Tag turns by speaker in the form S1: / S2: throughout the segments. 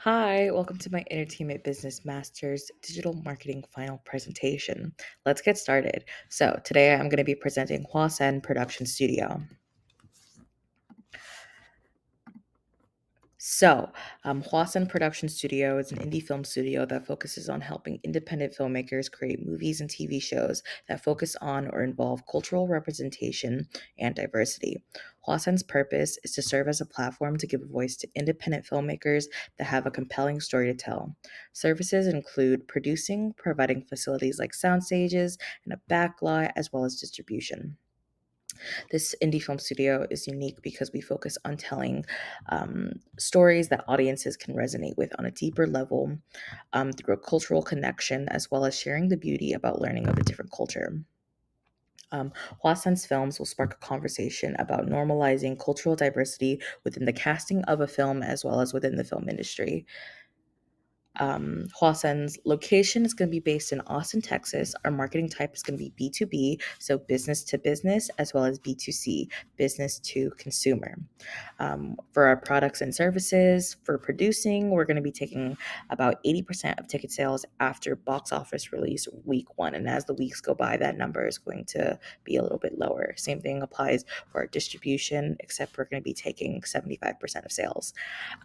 S1: Hi, welcome to my Entertainment Business Masters Digital Marketing Final Presentation. Let's get started. So, today I'm going to be presenting SEN Production Studio. So, Hwasun Production Studio is an indie film studio that focuses on helping independent filmmakers create movies and TV shows that focus on or involve cultural representation and diversity. Hwasun's purpose is to serve as a platform to give a voice to independent filmmakers that have a compelling story to tell. Services include producing, providing facilities like sound stages and a backlot, as well as distribution. This indie film studio is unique because we focus on telling stories that audiences can resonate with on a deeper level through a cultural connection, as well as sharing the beauty about learning of a different culture. Hwasan's films will spark a conversation about normalizing cultural diversity within the casting of a film as well as within the film industry. Hwasen's location is going to be based in Austin, Texas. Our marketing type is going to be B2B, so business to business, as well as B2C, business to consumer. For our products and services, for producing, we're going to be taking about 80% of ticket sales after box office release week one. And as the weeks go by, that number is going to be a little bit lower. Same thing applies for our distribution, except we're going to be taking 75% of sales.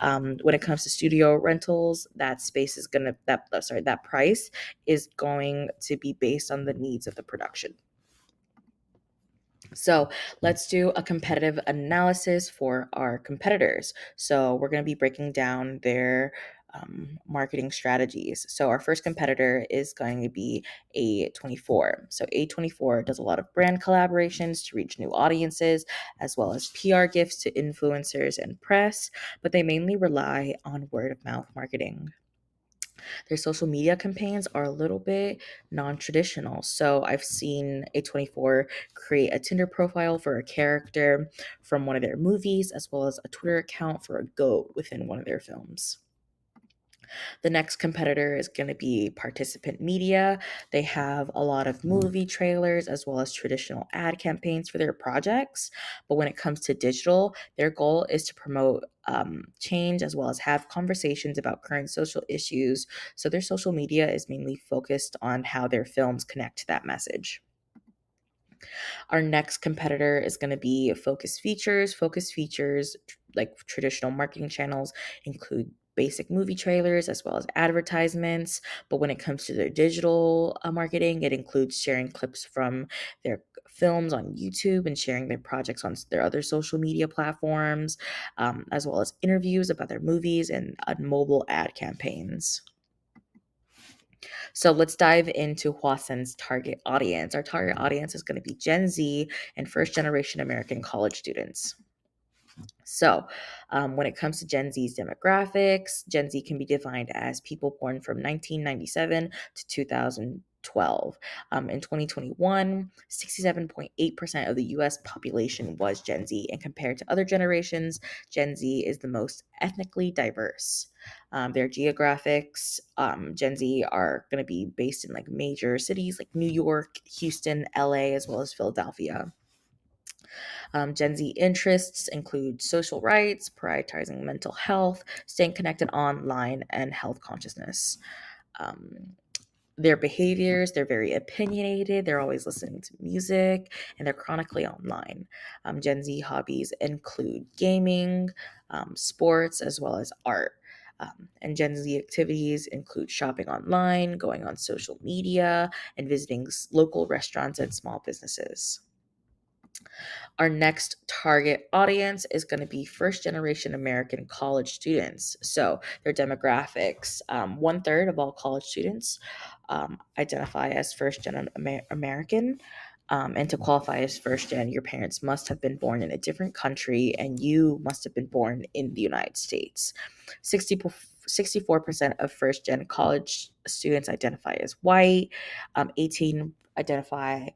S1: When it comes to studio rentals, that space is gonna that price is going to be based on the needs of the production. So let's do a competitive analysis for our competitors. So we're going to be breaking down their marketing strategies. So our first competitor is going to be A24. So A24 does a lot of brand collaborations to reach new audiences, as well as PR gifts to influencers and press, but they mainly rely on word of mouth marketing. Their social media campaigns are a little bit non-traditional. So I've seen A24 create a Tinder profile for a character from one of their movies, as well as a Twitter account for a goat within one of their films. The next competitor is going to be Participant Media. They have a lot of movie trailers as well as traditional ad campaigns for their projects. But when it comes to digital, their goal is to promote change as well as have conversations about current social issues. So their social media is mainly focused on how their films connect to that message. Our next competitor is going to be Focus Features. Focus Features, like traditional marketing channels, include basic movie trailers as well as advertisements. But when it comes to their digital marketing, it includes sharing clips from their films on YouTube and sharing their projects on their other social media platforms, as well as interviews about their movies and mobile ad campaigns. So let's dive into Hwasen's target audience. Our target audience is going to be Gen Z and first generation American college students. So, when it comes to Gen Z's demographics, Gen Z can be defined as people born from 1997 to 2012. In 2021, 67.8% of the US population was Gen Z, and compared to other generations, Gen Z is the most ethnically diverse. Their geographics, Gen Z are going to be based in like major cities like New York, Houston, LA, as well as Philadelphia. Gen Z interests include social rights, prioritizing mental health, staying connected online, and health consciousness. Um, their behaviors, they're very opinionated, they're always listening to music, and they're chronically online. Gen Z hobbies include gaming, sports, as well as art. And Gen Z activities include shopping online, going on social media, and visiting local restaurants and small businesses. Our next target audience is going to be first generation American college students. So, their demographics, one third of all college students identify as first gen American. And to qualify as first gen, your parents must have been born in a different country and you must have been born in the United States. 64% of first gen college students identify as white, 18 identify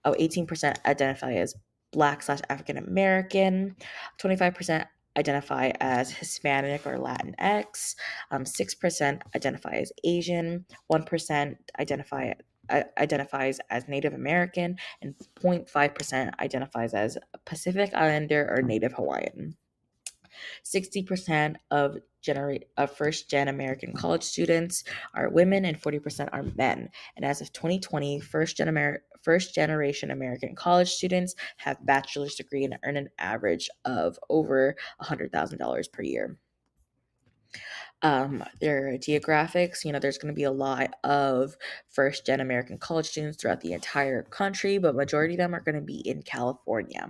S1: oh 18% identify as Black slash African American, 25% identify as Hispanic or Latinx, 6% identify as Asian, 1% identifies as Native American, and 0.5% identifies as Pacific Islander or Native Hawaiian. 60% of first gen American college students are women and 40% are men. And as of 2020, first generation American college students have bachelor's degree and earn an average of over $100,000 per year. Their geographics, there's going to be a lot of first gen American college students throughout the entire country, but majority of them are going to be in California.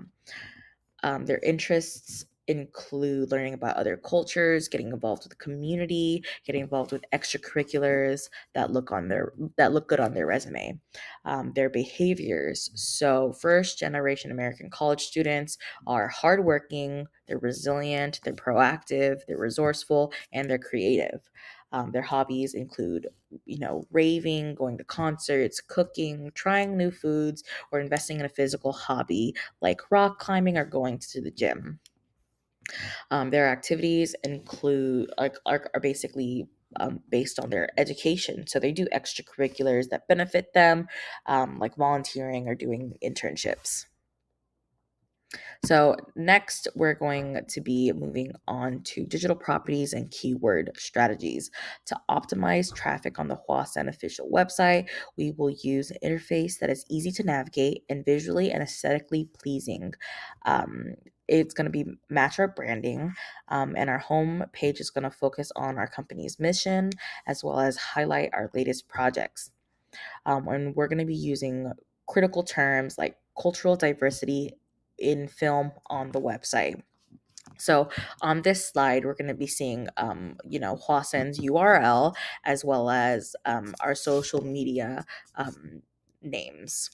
S1: Their interests include learning about other cultures, getting involved with the community, getting involved with extracurriculars that look good on their resume. Their behaviors. So, first generation American college students are hardworking, they're resilient, they're proactive, they're resourceful, and they're creative. Their hobbies include, raving, going to concerts, cooking, trying new foods, or investing in a physical hobby like rock climbing or going to the gym. Their activities include are basically based on their education. So they do extracurriculars that benefit them, like volunteering or doing internships. So next, we're going to be moving on to digital properties and keyword strategies. To optimize traffic on the HOA official website, we will use an interface that is easy to navigate and visually and aesthetically pleasing. It's going to be match our branding, and our home page is going to focus on our company's mission as well as highlight our latest projects. And we're going to be using critical terms like cultural diversity in film on the website. So on this slide, we're going to be seeing, Hwasen's URL as well as our social media names.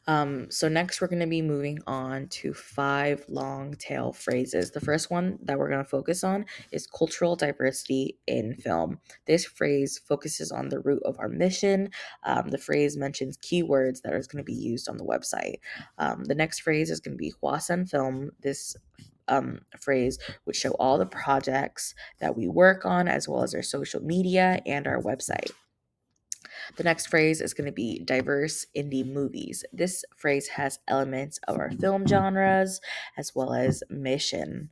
S1: So next, we're going to be moving on to 5 long tail phrases. The first one that we're going to focus on is cultural diversity in film. This phrase focuses on the root of our mission. The phrase mentions keywords that are going to be used on the website. The next phrase is going to be Hwasen Film. This phrase would show all the projects that we work on, as well as our social media and our website. The next phrase is going to be diverse indie movies. This phrase has elements of our film genres as well as mission.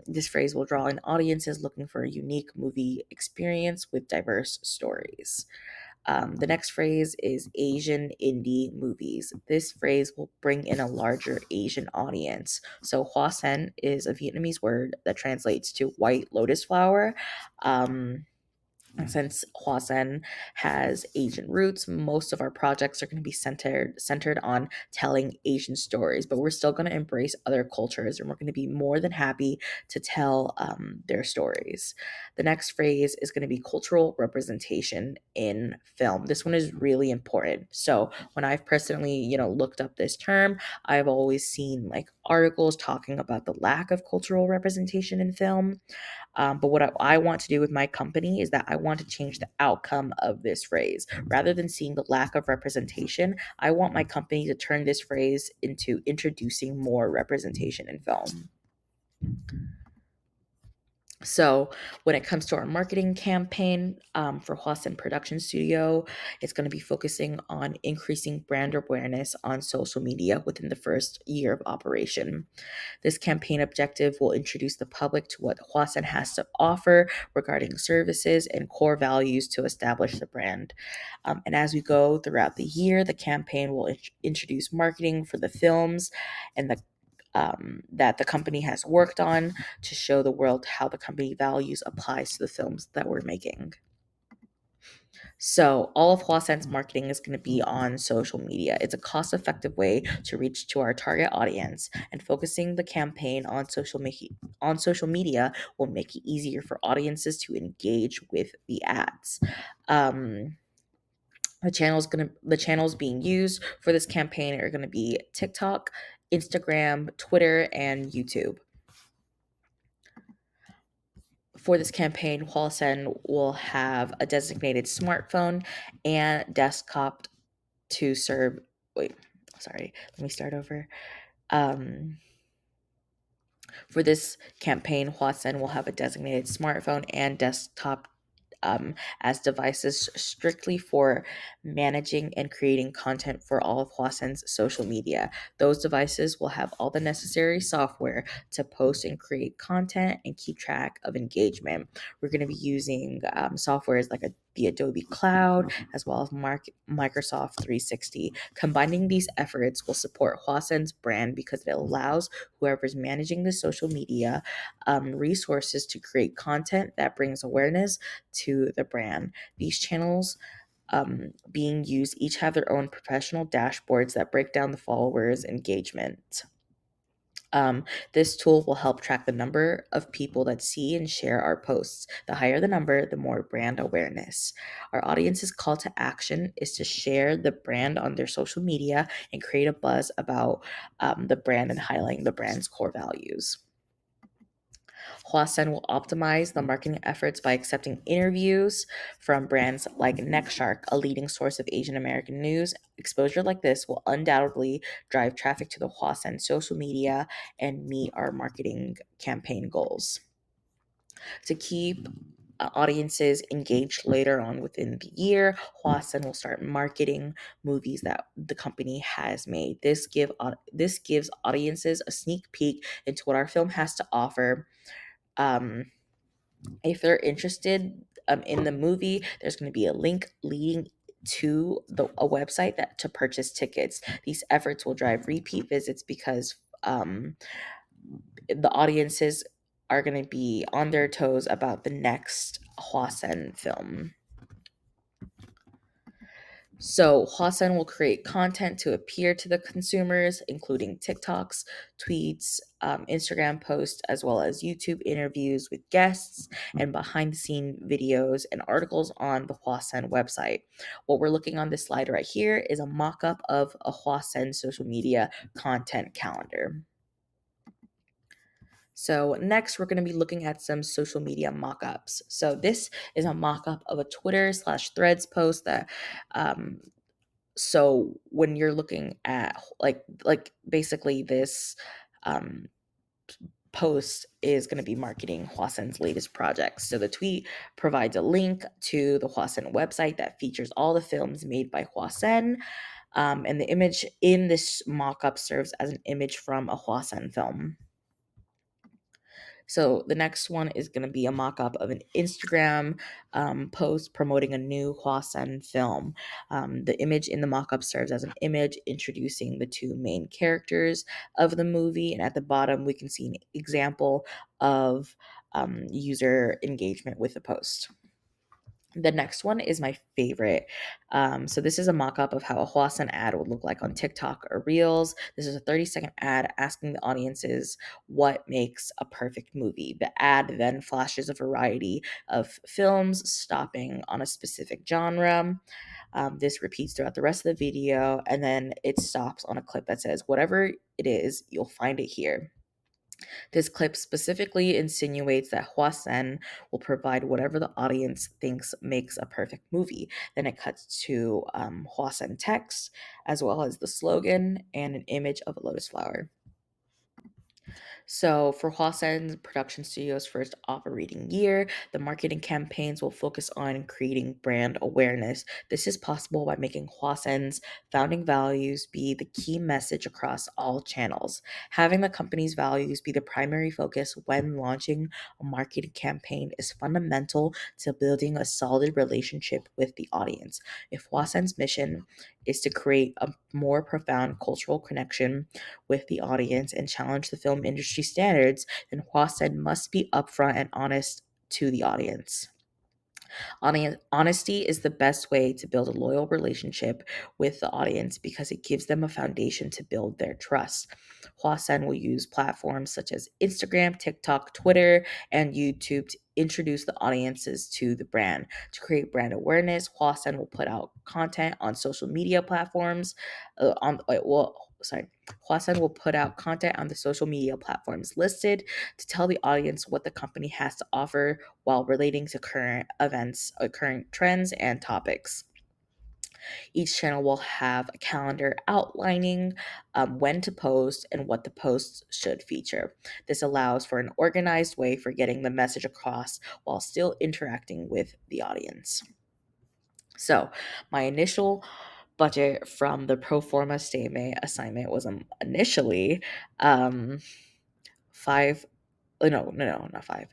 S1: This phrase will draw in audiences looking for a unique movie experience with diverse stories. The next phrase is Asian indie movies. This phrase will bring in a larger Asian audience. So Hoa Sen is a Vietnamese word that translates to white lotus flower. Since Hwasen has Asian roots, most of our projects are going to be centered on telling Asian stories, but we're still going to embrace other cultures, and we're going to be more than happy to tell their stories. The next phrase is going to be cultural representation in film. This one is really important. So when I've personally, looked up this term, I've always seen like articles talking about the lack of cultural representation in film. But what I want to do with my company is that I want to change the outcome of this phrase. Rather than seeing the lack of representation, I want my company to turn this phrase into introducing more representation in film. So when it comes to our marketing campaign for Hwasen Production Studio, it's going to be focusing on increasing brand awareness on social media within the first year of operation. This campaign objective will introduce the public to what Hwasen has to offer regarding services and core values to establish the brand. And as we go throughout the year, the campaign will introduce marketing for the films and that the company has worked on to show the world how the company values applies to the films that we're making. So all of Hwasen's marketing is going to be on social media. It's a cost-effective way to reach to our target audience, and focusing the campaign on social media will make it easier for audiences to engage with the ads. The channels being used for this campaign are going to be TikTok, Instagram, Twitter, and YouTube. For this campaign, Hwasen will have a designated smartphone and desktop to serve. Wait, sorry. Let me start over. For this campaign, Hwasen will have a designated smartphone and desktop as devices strictly for managing and creating content for all of Huasen's social media. Those devices will have all the necessary software to post and create content and keep track of engagement. We're going to be using softwares like the Adobe Cloud as well as Microsoft 360. Combining these efforts will support Huasen's brand because it allows whoever's managing the social media resources to create content that brings awareness to the brand. These channels being used each have their own professional dashboards that break down the followers' engagement. This tool will help track the number of people that see and share our posts. The higher the number, the more brand awareness. Our audience's call to action is to share the brand on their social media and create a buzz about the brand and highlighting the brand's core values. Huasen will optimize the marketing efforts by accepting interviews from brands like Nextshark, a leading source of Asian American news. Exposure like this will undoubtedly drive traffic to the Huasen social media and meet our marketing campaign goals. To keep audiences engaged later on within the year, Huasen will start marketing movies that the company has made. This gives audiences a sneak peek into what our film has to offer. um, if they're interested in the movie, there's going to be a link leading to a website that to purchase tickets. These efforts will drive repeat visits because the audiences are going to be on their toes about the next Hwasen film. So Hwasen will create content to appear to the consumers, including TikToks, tweets, Instagram posts, as well as YouTube interviews with guests and behind-the-scene videos and articles on the Hwasen website. What we're looking on this slide right here is a mock-up of a Hwasen social media content calendar. So next, we're going to be looking at some social media mock-ups. So this is a mock-up of a Twitter/Threads post that so when you're looking at like basically this um, post is going to be marketing Hwasen's latest projects. So the tweet provides a link to the Hwasen website that features all the films made by Hwasen. And the image in this mock-up serves as an image from a Hwasen film. So the next one is going to be a mock-up of an Instagram post promoting a new Hwasen film. The image in the mock-up serves as an image introducing the two main characters of the movie, and at the bottom we can see an example of user engagement with the post. The next one is my favorite. So this is a mock-up of how a Hwasen ad would look like on TikTok or Reels. This is a 30-second ad asking the audiences what makes a perfect movie. The ad then flashes a variety of films, stopping on a specific genre. This repeats throughout the rest of the video, and then it stops on a clip that says, "Whatever it is, you'll find it here." This clip specifically insinuates that Hwasen will provide whatever the audience thinks makes a perfect movie. Then it cuts to Hwasen text, as well as the slogan and an image of a lotus flower. So, for Hwasen's production studio's first operating year, the marketing campaigns will focus on creating brand awareness. This is possible by making Hwasen's founding values be the key message across all channels. Having the company's values be the primary focus when launching a marketing campaign is fundamental to building a solid relationship with the audience. If Hwasen's mission is to create a more profound cultural connection with the audience and challenge the film industry standards, then Hwasen must be upfront and honest to the audience. Honesty is the best way to build a loyal relationship with the audience because it gives them a foundation to build their trust. Hwasen will use platforms such as Instagram, TikTok, Twitter, and YouTube to introduce the audiences to the brand. To create brand awareness, Hwasen will put out content on social media platforms. Hwasen will put out content on the social media platforms listed to tell the audience what the company has to offer while relating to current events, current trends, and topics. Each channel will have a calendar outlining when to post and what the posts should feature. This allows for an organized way for getting the message across while still interacting with the audience. So, my initial budget from the pro forma statement assignment was initially five no, not five.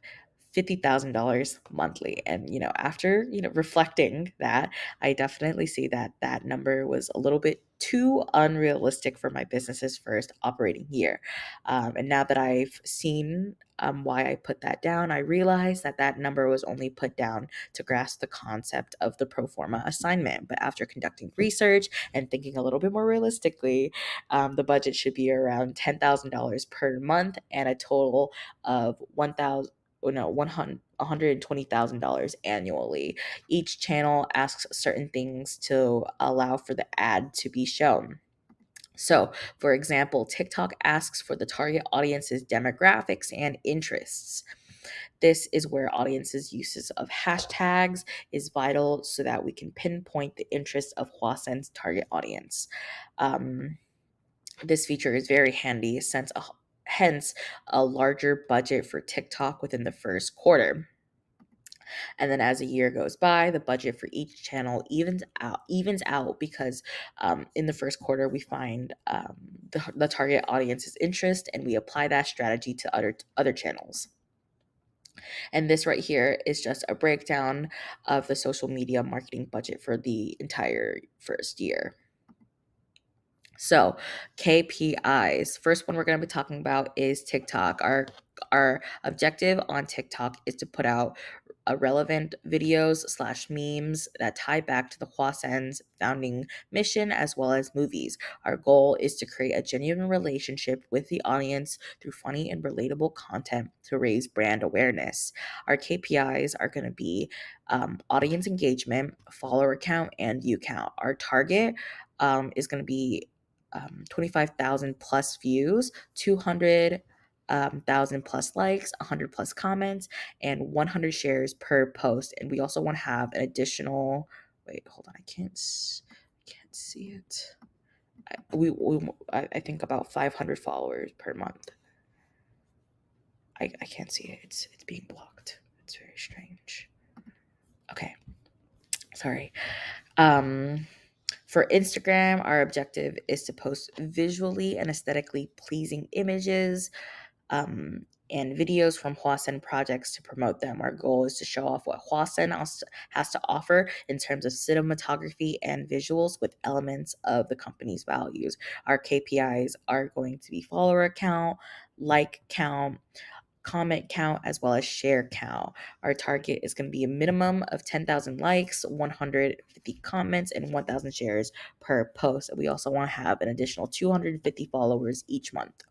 S1: $50,000 monthly. And, after, reflecting that, I definitely see that that number was a little bit too unrealistic for my business's first operating year. And now that I've seen why I put that down, I realized that that number was only put down to grasp the concept of the pro forma assignment. But after conducting research and thinking a little bit more realistically, the budget should be around $10,000 per month and a total of $120,000 annually. Each channel asks certain things to allow for the ad to be shown. So, for example, TikTok asks for the target audience's demographics and interests. This is where audiences' uses of hashtags is vital so that we can pinpoint the interests of Huasen's target audience. Um, this feature is very handy hence a larger budget for TikTok within the first quarter. And then as a year goes by, the budget for each channel evens out because in the first quarter we find the target audience's interest and we apply that strategy to other channels. And this right here is just a breakdown of the social media marketing budget for the entire first year. So, KPIs. First one we're going to be talking about is TikTok. Our objective on TikTok is to put out relevant videos / memes that tie back to the Huasen's founding mission as well as movies. Our goal is to create a genuine relationship with the audience through funny and relatable content to raise brand awareness. Our KPIs are going to be audience engagement, follower count, and view count. Our target is going to be 25,000 plus views, 200,000 plus likes, 100 plus comments, and 100 shares per post. And we also want to have an additional. Wait, hold on. I can't see it. I think about 500 followers per month. I can't see it. It's being blocked. It's very strange. Okay, sorry. For Instagram, our objective is to post visually and aesthetically pleasing images and videos from Huasen projects to promote them. Our goal is to show off what Huasen has to offer in terms of cinematography and visuals with elements of the company's values. Our KPIs are going to be follower count, like count, comment count, as well as share count. Our target is going to be a minimum of 10,000 likes, 150 comments, and 1,000 shares per post. And we also want to have an additional 250 followers each month.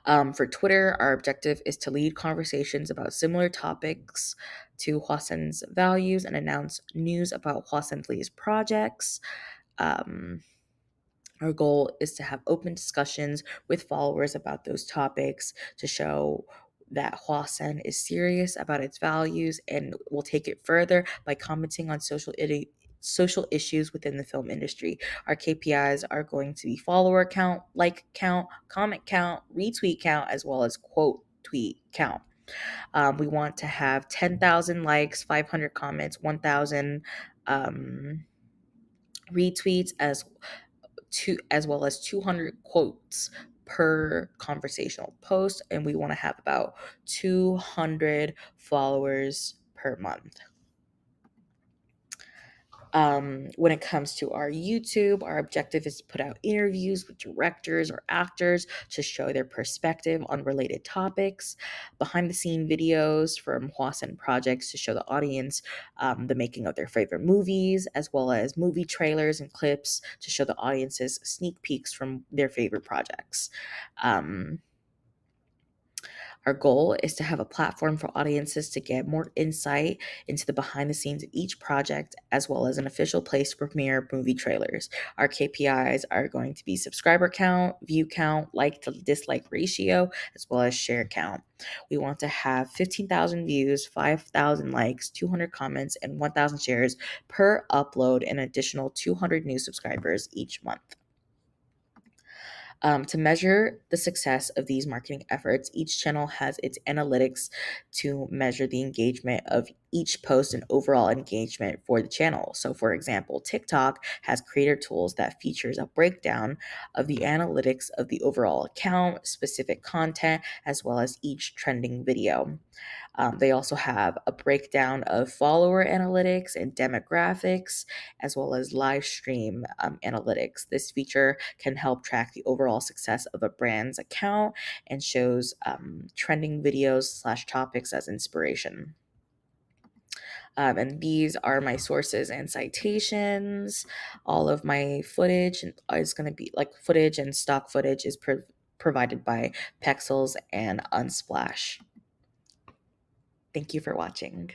S1: For Twitter, our objective is to lead conversations about similar topics to Huasen's values and announce news about Huasen's latest projects. Our goal is to have open discussions with followers about those topics to show that Huasen is serious about its values and will take it further by commenting on social issues within the film industry. Our KPIs are going to be follower count, like count, comment count, retweet count, as well as quote tweet count. We want to have 10,000 likes, 500 comments, 1,000 retweets, as well as 200 quotes per conversational post, and we want to have about 200 followers per month. When it comes to our YouTube, our objective is to put out interviews with directors or actors to show their perspective on related topics, behind the scene videos from Huasen projects to show the audience the making of their favorite movies, as well as movie trailers and clips to show the audiences sneak peeks from their favorite projects. Our goal is to have a platform for audiences to get more insight into the behind the scenes of each project, as well as an official place to premiere movie trailers. Our KPIs are going to be subscriber count, view count, like to dislike ratio, as well as share count. We want to have 15,000 views, 5,000 likes, 200 comments, and 1,000 shares per upload, and an additional 200 new subscribers each month. To measure the success of these marketing efforts, each channel has its analytics to measure the engagement of each post and overall engagement for the channel. So, for example, TikTok has creator tools that features a breakdown of the analytics of the overall account, specific content, as well as each trending video. They also have a breakdown of follower analytics and demographics, as well as live stream analytics. This feature can help track the overall success of a brand's account and shows trending videos slash topics as inspiration. And these are my sources and citations. All of my footage is going to be like footage and stock footage is provided by Pexels and Unsplash. Thank you for watching.